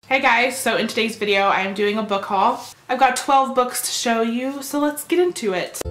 Hey guys, so in today's video I am doing a book haul. I've got 12 books to show you, so let's get into it.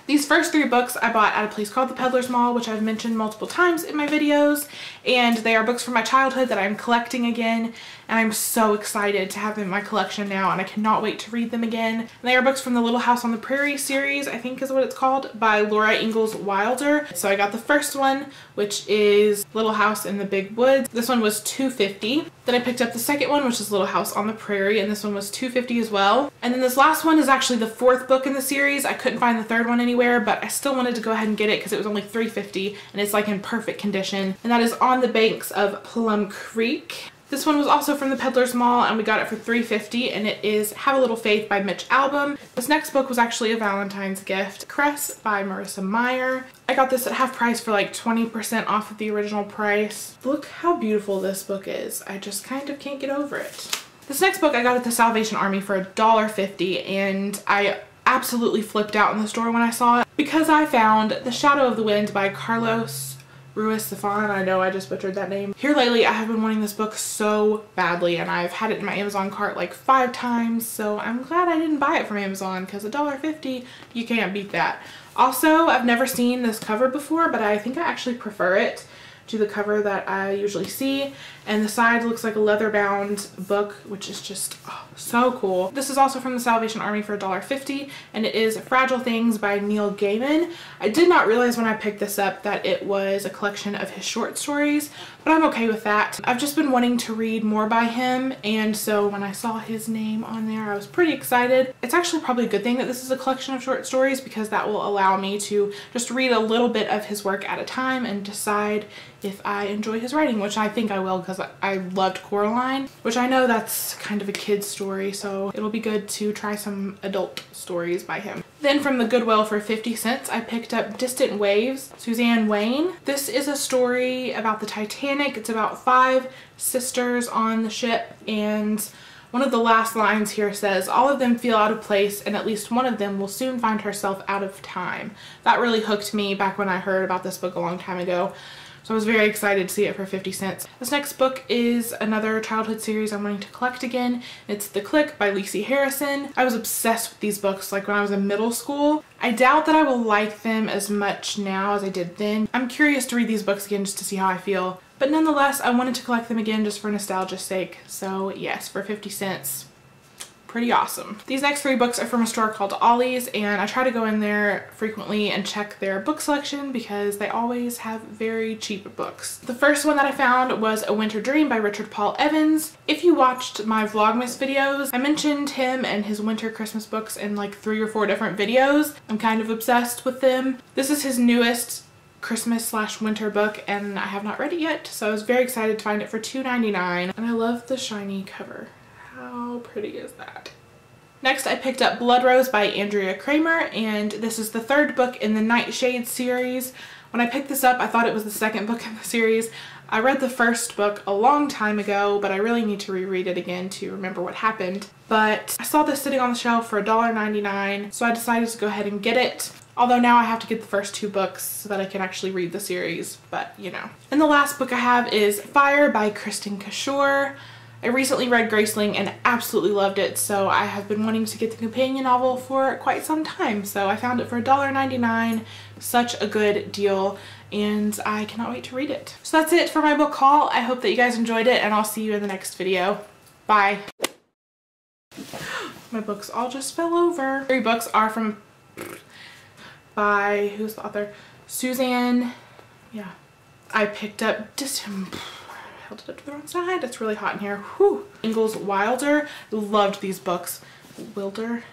These first 3 books I bought at a place called the Peddler's Mall, which I've mentioned multiple times in my videos, and they are books from my childhood that I'm collecting again, and I'm so excited to have them in my collection now, and I cannot wait to read them again. And they are books from the Little House on the Prairie series, I think is what it's called, by Laura Ingalls Wilder. So I got the first one, which is Little House in the Big Woods. This one was $2.50. Then I picked up the second one, which is Little House on the Prairie, and this one was $2.50 as well. And then this last one is actually the 4th book in the series. I couldn't find the 3rd one anywhere, but I still wanted to go ahead and get it because it was only $3.50 and it's like in perfect condition. And that is On the Banks of Plum Creek. This one was also from the Peddler's Mall and we got it for $3.50, and it is Have a Little Faith by Mitch Albom. This next book was actually a Valentine's gift, Cress by Marissa Meyer. I got this at half price for like 20% off of the original price. Look how beautiful this book is. I just kind of can't get over it. This next book I got at the Salvation Army for $1.50, and I absolutely flipped out in the store when I saw it because I found The Shadow of the Wind by Carlos Ruiz-Zafón. I know I just butchered that name. Here lately I have been wanting this book so badly, and I've had it in my Amazon cart like 5 times, so I'm glad I didn't buy it from Amazon because $1.50, you can't beat that. Also, I've never seen this cover before, but I think I actually prefer it to the cover that I usually see, and the side looks like a leather-bound book, which is just so cool. This is also from the Salvation Army for $1.50, and it is Fragile Things by Neil Gaiman. I did not realize when I picked this up that it was a collection of his short stories, but I'm okay with that. I've just been wanting to read more by him, and so when I saw his name on there I was pretty excited. It's actually probably a good thing that this is a collection of short stories because that will allow me to just read a little bit of his work at a time and decide if I enjoy his writing, which I think I will because I loved Coraline, which I know that's kind of a kid's story, so it'll be good to try some adult stories by him. Then from the Goodwill for 50 cents, I picked up Distant Waves, Suzanne Wayne. This is a story about the Titanic. It's about 5 sisters on the ship, and one of the last lines here says, "All of them feel out of place, and at least one of them will soon find herself out of time." That really hooked me back when I heard about this book a long time ago. So I was very excited to see it for 50 cents. This next book is another childhood series I'm wanting to collect again. It's The Click by Lacey Harrison. I was obsessed with these books like when I was in middle school. I doubt that I will like them as much now as I did then. I'm curious to read these books again just to see how I feel. But nonetheless, I wanted to collect them again just for nostalgia's sake. So yes, for 50 cents. Pretty awesome. These next 3 books are from a store called Ollie's, and I try to go in there frequently and check their book selection because they always have very cheap books. The first one that I found was A Winter Dream by Richard Paul Evans. If you watched my Vlogmas videos, I mentioned him and his winter Christmas books in like 3 or 4 different videos. I'm kind of obsessed with them. This is his newest Christmas/winter book, and I have not read it yet, so I was very excited to find it for $2.99, and I love the shiny cover. How pretty is that? Next, I picked up Blood Rose by Andrea Kramer, and this is the 3rd book in the Nightshade series. When I picked this up, I thought it was the 2nd book in the series. I read the 1st book a long time ago, but I really need to reread it again to remember what happened. But I saw this sitting on the shelf for $1.99, so I decided to go ahead and get it. Although now I have to get the first 2 books so that I can actually read the series, but you know. And the last book I have is Fire by Kristen Cashore. I recently read Graceling and absolutely loved it, so I have been wanting to get the companion novel for quite some time. So I found it for $1.99, such a good deal, and I cannot wait to read it. So that's it for my book haul. I hope that you guys enjoyed it, and I'll see you in the next video. Bye. My books all just fell over. 3 books are from by, who's the author? Suzanne, yeah. I picked up held it up to the wrong side. It's really hot in here. Whew. Ingalls Wilder. Loved these books. Wilder.